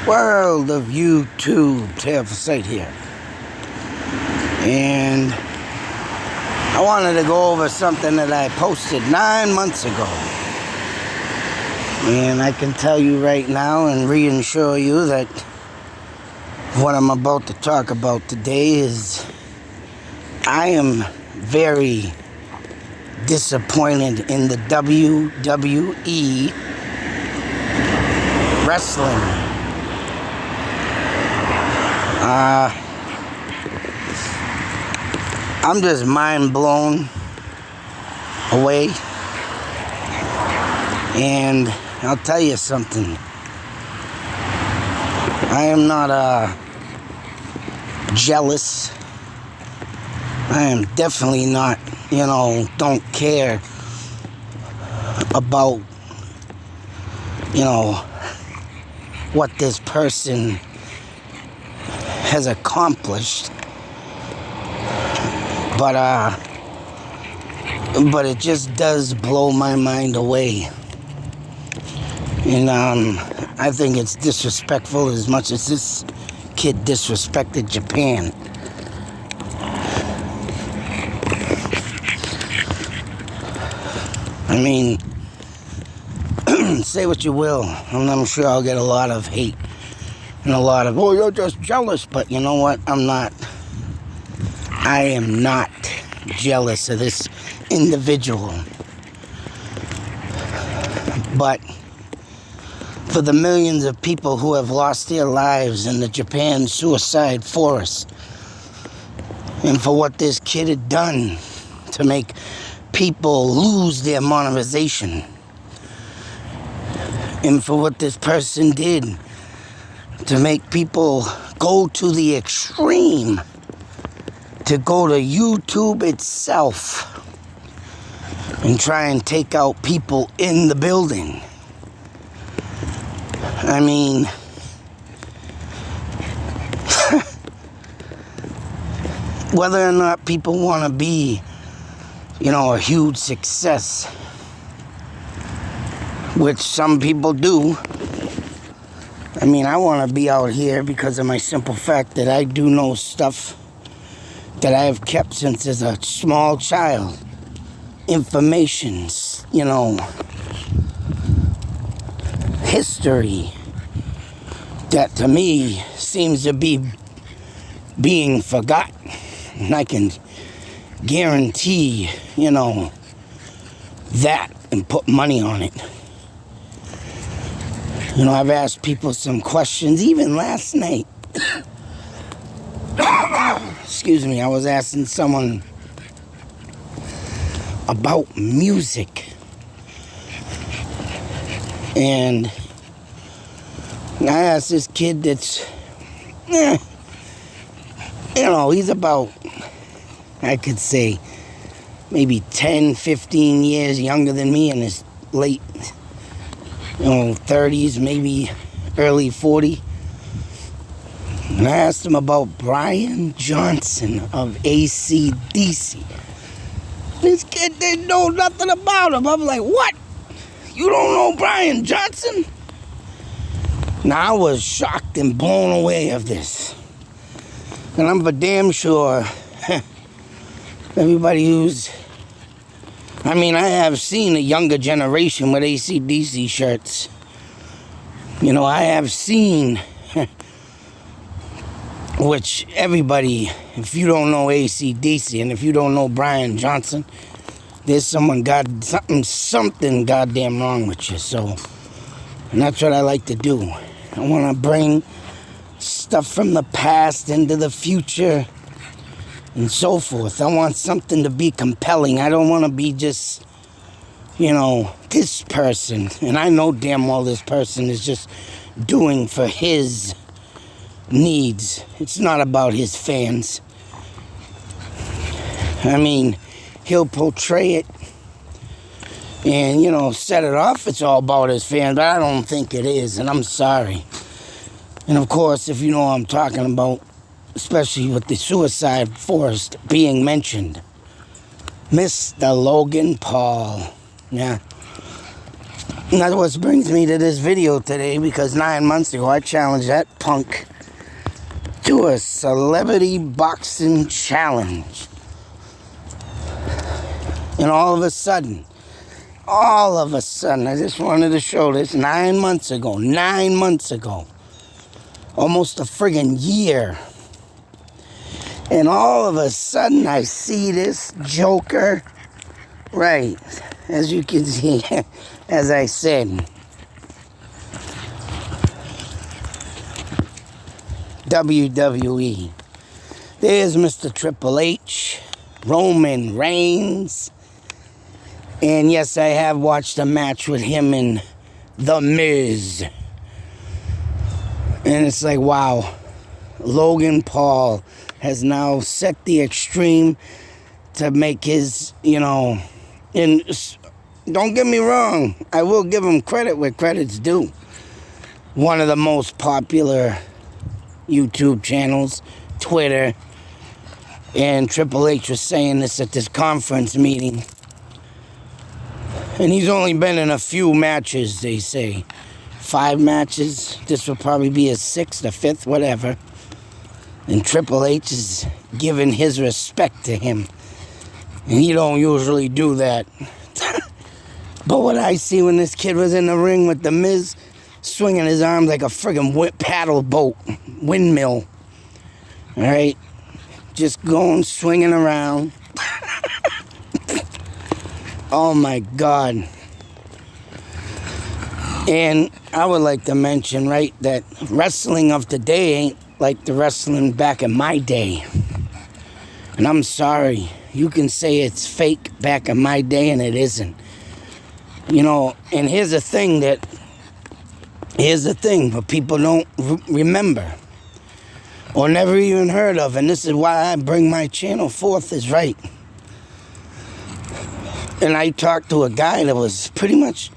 World of YouTube, Tale for Sight here. And I wanted to go over something that I posted 9 months ago. And I can tell you right now and reassure you that what I'm about to talk about today is I am very disappointed in the WWE wrestling. I'm just mind blown away. And I'll tell you something. I am not jealous. I am definitely not, don't care about, what this person has accomplished. But it just does blow my mind away. And I think it's disrespectful as much as this kid disrespected Japan. I mean, say what you will, and I'm sure I'll get a lot of hate and a lot of, oh, you're just jealous. But you know what? I am not jealous of this individual. But for the millions of people who have lost their lives in the Japan suicide forest, and for what this kid had done to make people lose their monetization, and for what this person did to make people go to the extreme, to go to YouTube itself and try and take out people in the building. I mean, whether or not people want to be, a huge success, which some people do. I mean, I want to be out here because of my simple fact that I do know stuff that I have kept since as a small child. Information, history that to me seems to be being forgotten. And I can guarantee, that and put money on it. I've asked people some questions, even last night. Excuse me, I was asking someone about music. And I asked this kid that's, he's about, I could say, maybe 10, 15 years younger than me, in his late, 30s, maybe early 40. And I asked him about Brian Johnson of AC/DC. This kid didn't know nothing about him. I'm like, what? You don't know Brian Johnson? Now I was shocked and blown away of this. And I'm for damn sure everybody I have seen a younger generation with AC/DC shirts. I have seen, which everybody, if you don't know AC/DC and if you don't know Brian Johnson, there's something goddamn wrong with you. So, and that's what I like to do. I want to bring stuff from the past into the future and so forth. I want something to be compelling. I don't want to be just, this person. And I know damn well this person is just doing for his needs. It's not about his fans. I mean, he'll portray it and, set it off. It's all about his fans, but I don't think it is, and I'm sorry. And of course, if you know what I'm talking about, especially with the suicide forest being mentioned, Mr. Logan Paul. Yeah. And that's what brings me to this video today, because 9 months ago I challenged that punk to a celebrity boxing challenge. And all of a sudden, I just wanted to show this 9 months ago, almost a friggin' year. And all of a sudden I see this joker, right, as you can see, as I said, WWE. There's Mr. Triple H, Roman Reigns, and yes, I have watched a match with him and The Miz. And it's like, wow, Logan Paul has now set the extreme to make his, and don't get me wrong, I will give him credit where credit's due. One of the most popular YouTube channels, Twitter, and Triple H was saying this at this conference meeting. And he's only been in a few matches, they say. 5 matches. This will probably be his 6th or 5th, whatever. And Triple H is giving his respect to him. And he don't usually do that. But what I see when this kid was in the ring with The Miz, swinging his arms like a friggin' paddle boat, windmill. Alright? Just going, swinging around. Oh my God. And I would like to mention, right, that wrestling of today ain't like the wrestling back in my day. And I'm sorry, you can say it's fake back in my day, and it isn't. And here's the thing but people don't remember or never even heard of, and this is why I bring my channel forth, is right. And I talked to a guy that was pretty much,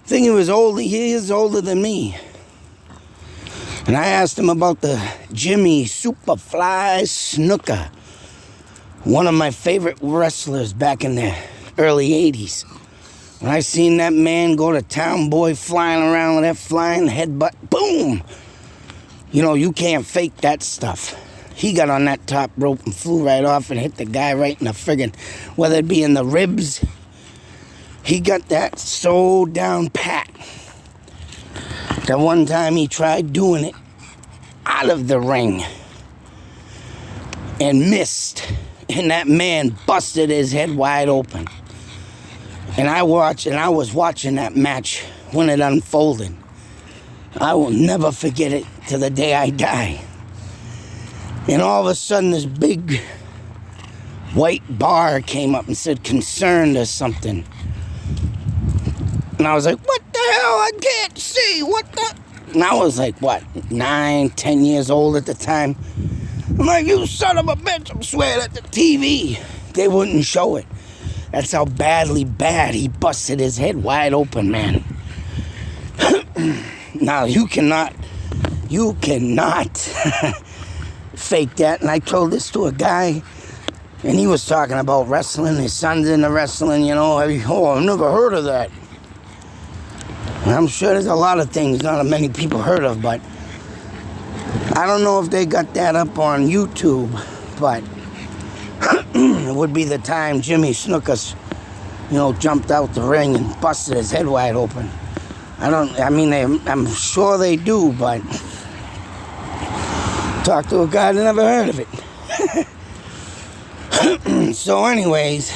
I think he was older, he is older than me. And I asked him about the Jimmy Superfly Snuka, one of my favorite wrestlers back in the early 80s. When I seen that man go to town, boy, flying around with that flying headbutt, boom! You can't fake that stuff. He got on that top rope and flew right off and hit the guy right in the friggin', whether it be in the ribs. He got that so down pat that one time he tried doing it out of the ring and missed. And that man busted his head wide open. And I was watching that match when it unfolded. I will never forget it to the day I die. And all of a sudden, this big white bar came up and said concerned or something. And I was like, what the hell? I can't see. What the? And I was like, what, 9, 10 years old at the time. I'm like, you son of a bitch. I'm swearing at the TV. They wouldn't show it. That's how badly bad he busted his head wide open, man. Now, you cannot fake that. And I told this to a guy, and he was talking about wrestling. His son's into wrestling, I've never heard of that. And I'm sure there's a lot of things not many people heard of, but I don't know if they got that up on YouTube, but it would be the time Jimmy Snuka, jumped out the ring and busted his head wide open. I'm sure they do, but talk to a guy that never heard of it. So anyways,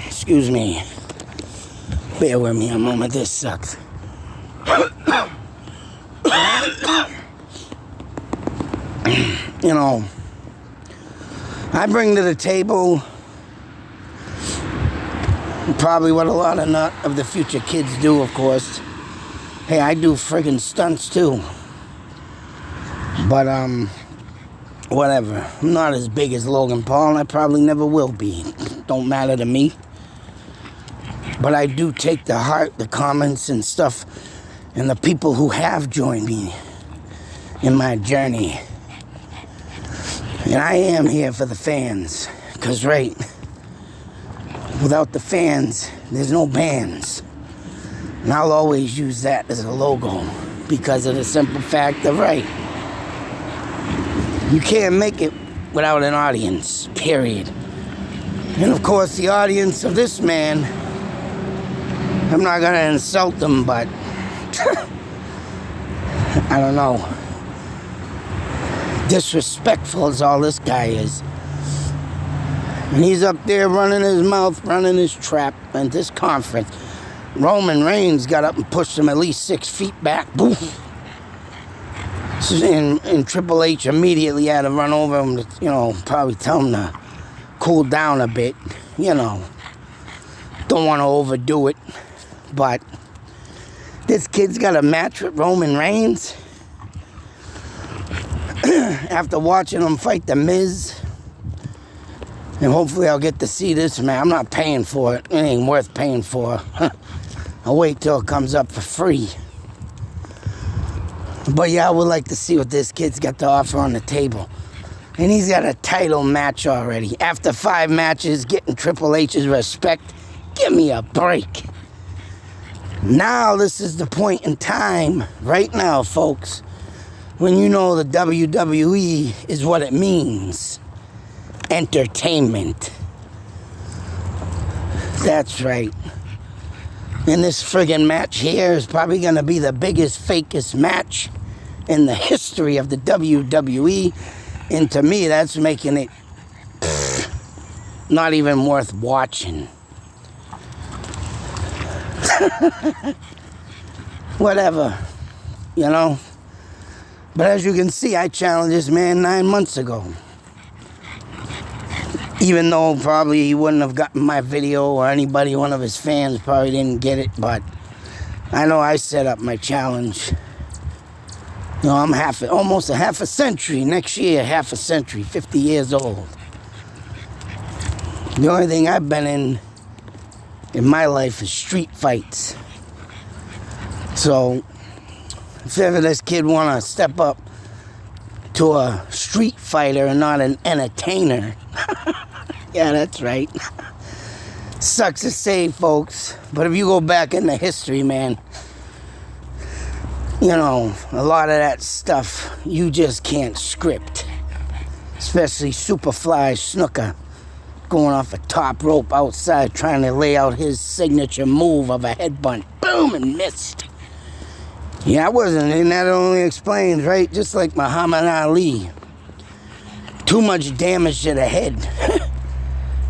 excuse me. Bear with me a moment, this sucks. I bring to the table probably what a lot of the future kids do, of course. Hey, I do friggin' stunts too. But, whatever. I'm not as big as Logan Paul, and I probably never will be. Don't matter to me. But I do take to heart the comments and stuff, and the people who have joined me in my journey. And I am here for the fans. Because, right, Without the fans, there's no bands. And I'll always use that as a logo because of the simple fact of, right, you can't make it without an audience, period. And of course, the audience of this man, I'm not going to insult them, but I don't know. Disrespectful is all this guy is. And he's up there running his mouth, running his trap at this conference. Roman Reigns got up and pushed him at least 6 feet back. Boof. And Triple H immediately had to run over him to, probably tell him to cool down a bit. Don't want to overdo it. But this kid's got a match with Roman Reigns. After watching him fight The Miz. And hopefully I'll get to see this, man. I'm not paying for it. It ain't worth paying for. I'll wait till it comes up for free. But yeah, I would like to see what this kid's got to offer on the table. And he's got a title match already. After 5 matches, getting Triple H's respect. Give me a break. Now this is the point in time, right now, folks, when you know the WWE is what it means. Entertainment. That's right. And this friggin' match here is probably going to be the biggest, fakest match in the history of the WWE. And to me, that's making it not even worth watching. Whatever, But as you can see, I challenged this man 9 months ago. Even though probably he wouldn't have gotten my video, or anybody, one of his fans probably didn't get it, but I know I set up my challenge. I'm almost a half a century. Next year, half a century, 50 years old. The only thing I've been in my life is street fights. So, if ever this kid want to step up to a street fighter and not an entertainer, yeah, that's right. Sucks to say, folks, but if you go back into history, man, a lot of that stuff you just can't script. Especially Superfly Snooker going off a top rope outside trying to lay out his signature move of a headbutt. Boom, and missed. Yeah, I wasn't, and that only explains, right? Just like Muhammad Ali. Too much damage to the head.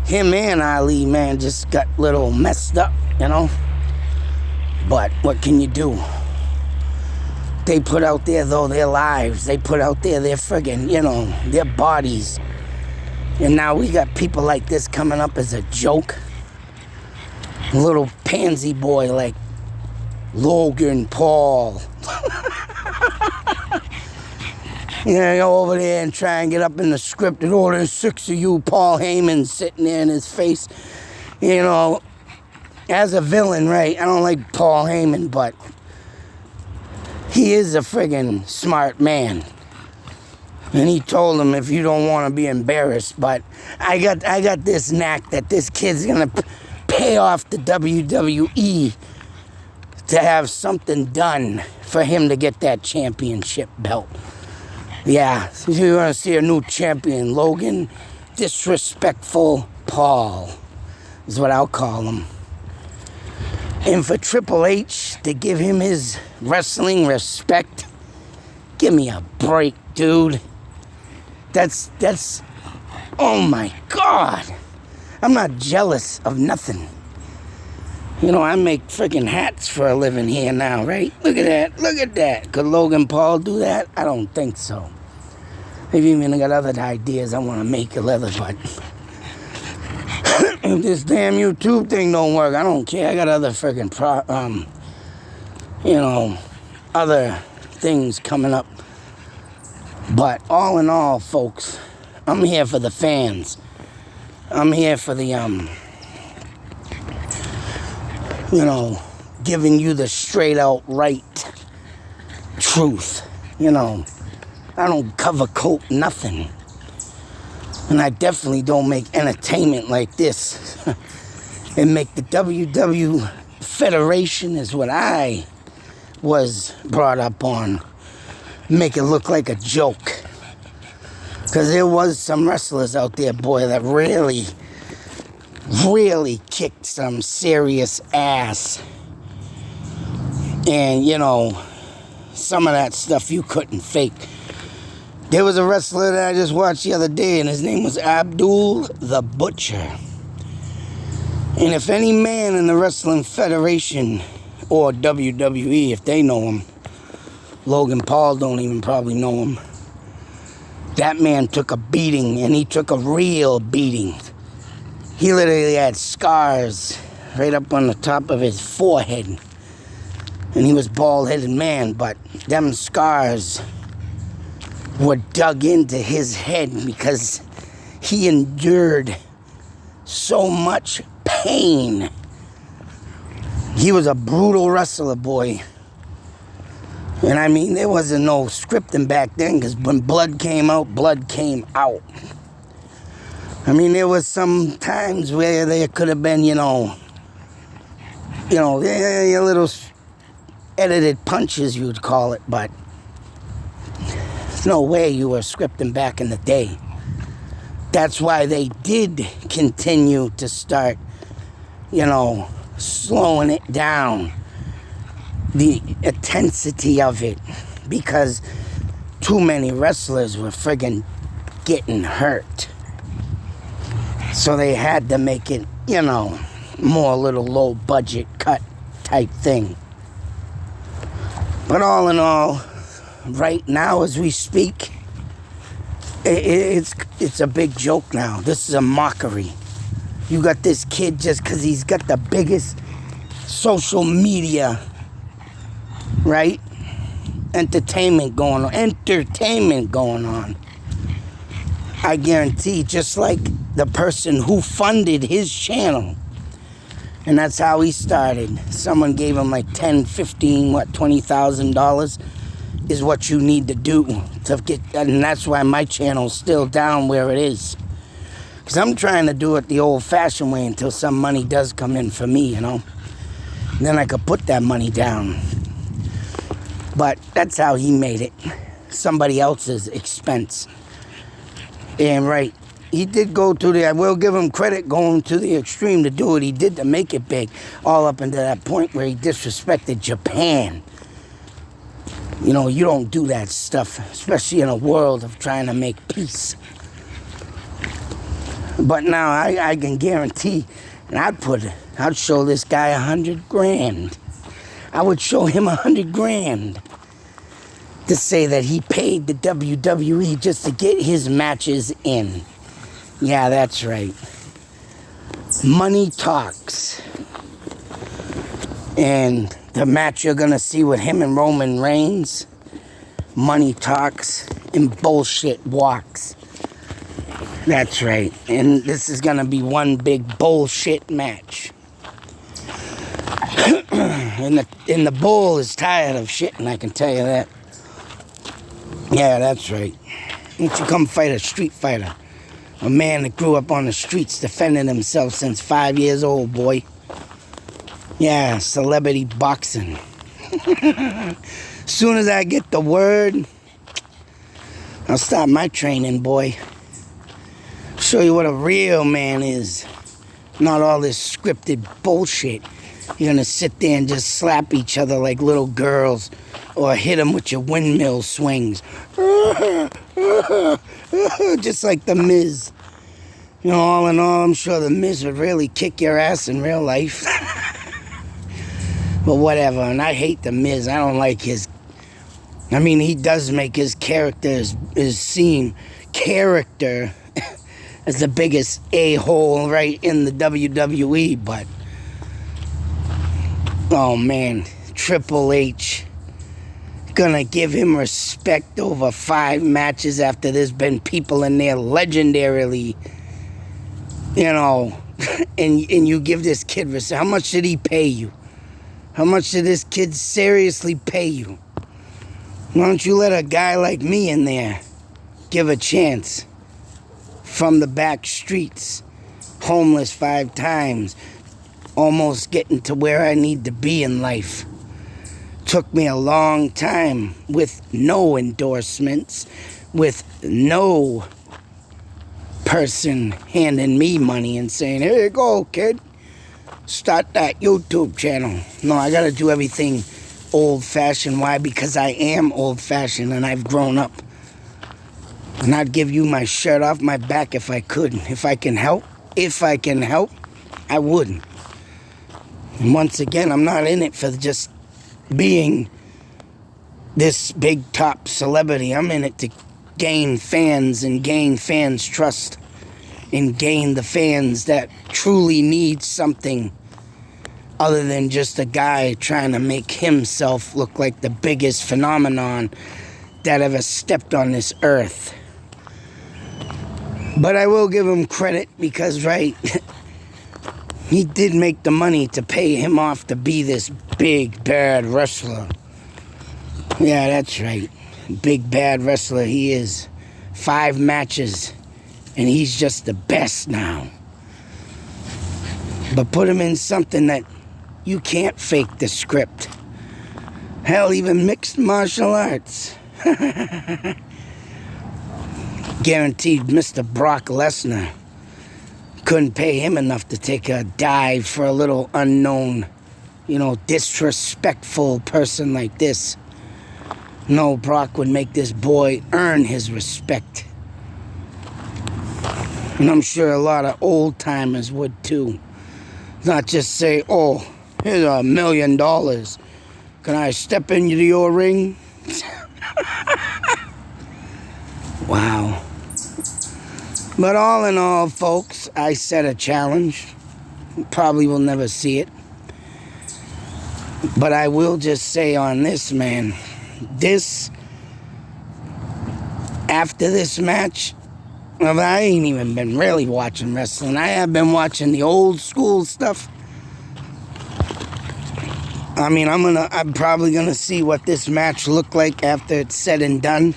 Him and Ali, man, just got a little messed up, But what can you do? They put out there, though, their lives. They put out there their friggin', their bodies. And now we got people like this coming up as a joke. A little pansy boy like Logan Paul. Go over there and try and get up in the script and there's 6 of you, Paul Heyman sitting there in his face. As a villain, right? I don't like Paul Heyman, but he is a friggin' smart man. And he told him, if you don't want to be embarrassed, but I got this knack that this kid's going to pay off the WWE to have something done for him to get that championship belt. Yeah, so you're going to see a new champion, Logan Disrespectful Paul is what I'll call him. And for Triple H to give him his wrestling respect, give me a break, dude. That's, oh my God. I'm not jealous of nothing. I make freaking hats for a living here now, right? Look at that. Could Logan Paul do that? I don't think so. They've even got other ideas I want to make a leather, but if this damn YouTube thing don't work, I don't care. I got other freaking other things coming up. But all in all, folks, I'm here for the fans. I'm here for the, giving you the straight out right truth. I don't cover coat nothing. And I definitely don't make entertainment like this. and make the WWE Federation, is what I was brought up on, make it look like a joke. Because there was some wrestlers out there, boy, that really kicked some serious ass. And, you know, some of that stuff you couldn't fake. There was a wrestler that I just watched the other day, and his name was Abdul the Butcher. And if any man in the Wrestling Federation or WWE, if they know him, Logan Paul don't even probably know him, that man took a beating, and he took a real beating. He literally had scars right up on the top of his forehead. And he was a bald-headed man, but them scars were dug into his head because he endured so much pain. He was a brutal wrestler, boy. And I mean, there wasn't no scripting back then, because when blood came out, blood came out. I mean, there was some times where there could have been, your little edited punches, you'd call it, but there's no way you were scripting back in the day. That's why they did continue to start, slowing it down, the intensity of it, because too many wrestlers were friggin' getting hurt. So they had to make it, more little low budget cut type thing. But all in all, right now as we speak, it's a big joke now. This is a mockery. You got this kid just because he's got the biggest social media, right? Entertainment going on. I guarantee, just like the person who funded his channel. And that's how he started. Someone gave him like $10, $15, $20,000 is what you need to do to get, and that's why my channel's still down where it is. Because I'm trying to do it the old-fashioned way until some money does come in for me, And then I could put that money down. But that's how he made it. Somebody else's expense. And right, he did go to I will give him credit, going to the extreme to do what he did to make it big. All up into that point where he disrespected Japan. You don't do that stuff, especially in a world of trying to make peace. But now I can guarantee, and I'd show this guy $100,000. I would show him $100,000 to say that he paid the WWE just to get his matches in. Yeah, that's right. Money talks. And the match you're gonna see with him and Roman Reigns, money talks and bullshit walks. That's right. And this is gonna be one big bullshit match. and the bull is tired of shitting, I can tell you that. Yeah, that's right. Why don't you come fight a street fighter? A man that grew up on the streets defending himself since 5 years old, boy. Yeah, celebrity boxing. Soon as I get the word, I'll start my training, boy. Show you what a real man is. Not all this scripted bullshit. You're gonna sit there and just slap each other like little girls, or hit them with your windmill swings. Just like The Miz. All in all, I'm sure The Miz would really kick your ass in real life. But whatever, and I hate The Miz. I don't like his... I mean, he does make his character, his character as the biggest a-hole right in the WWE, but... Oh, man. Triple H gonna give him respect over 5 matches after there's been people in there legendarily, and you give this kid respect. How much did he pay you? How much did this kid seriously pay you? Why don't you let a guy like me in there give a chance? From the back streets, homeless 5 times, almost getting to where I need to be in life. Took me a long time with no endorsements, with no person handing me money and saying, here you go, kid, start that YouTube channel. No, I gotta do everything old-fashioned. Why? Because I am old-fashioned and I've grown up. And I'd give you my shirt off my back if I could. If I can help, I would. And once again, I'm not in it for just being this big top celebrity. I'm in it to gain fans and gain fans' trust and gain the fans that truly need something other than just a guy trying to make himself look like the biggest phenomenon that ever stepped on this earth. But I will give him credit because, right, he did make the money to pay him off to be this big, bad wrestler. Yeah, that's right. Big, bad wrestler he is. 5 matches, and he's just the best now. But put him in something that you can't fake the script. Hell, even mixed martial arts. Guaranteed Mr. Brock Lesnar couldn't pay him enough to take a dive for a little unknown, disrespectful person like this. No, Brock would make this boy earn his respect. And I'm sure a lot of old-timers would too. Not just say, oh, here's $1 million. Can I step into your ring? Wow. But all in all, folks, I set a challenge. Probably will never see it. But I will just say on this, man, after this match, well, I ain't even been really watching wrestling. I have been watching the old school stuff. I mean, I'm probably gonna see what this match looked like after it's said and done.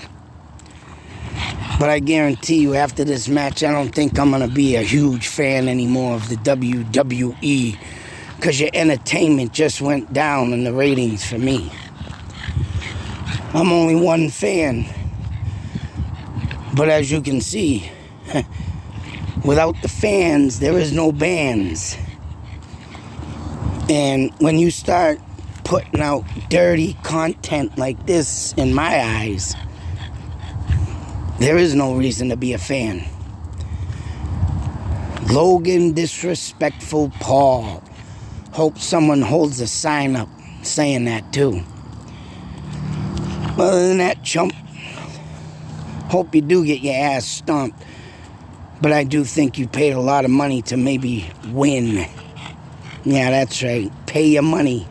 But I guarantee you, after this match, I don't think I'm going to be a huge fan anymore of the WWE. Because your entertainment just went down in the ratings for me. I'm only one fan. But as you can see, without the fans, there is no bands. And when you start putting out dirty content like this, in my eyes, there is no reason to be a fan. Logan, disrespectful Paul. Hope someone holds a sign up saying that too. Other than that, chump, hope you do get your ass stomped. But I do think you paid a lot of money to maybe win. Yeah, that's right. Pay your money.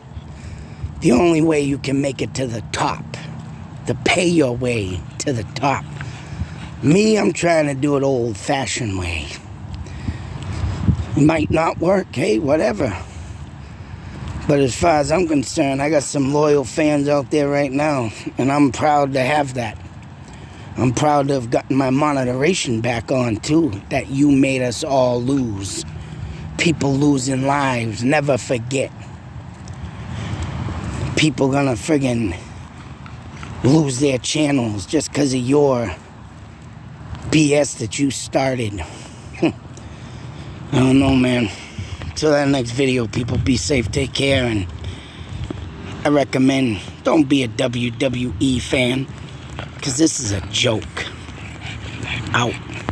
The only way you can make it to the top. To pay your way to the top. Me, I'm trying to do it old-fashioned way. It might not work, hey, whatever. But as far as I'm concerned, I got some loyal fans out there right now, and I'm proud to have that. I'm proud to have gotten my monitoration back on, too, that you made us all lose. People losing lives, never forget. People gonna friggin' lose their channels just because of your BS that you started. I don't know, man. Till that next video, people, be safe, take care, and I recommend don't be a WWE fan, because this is a joke. Out.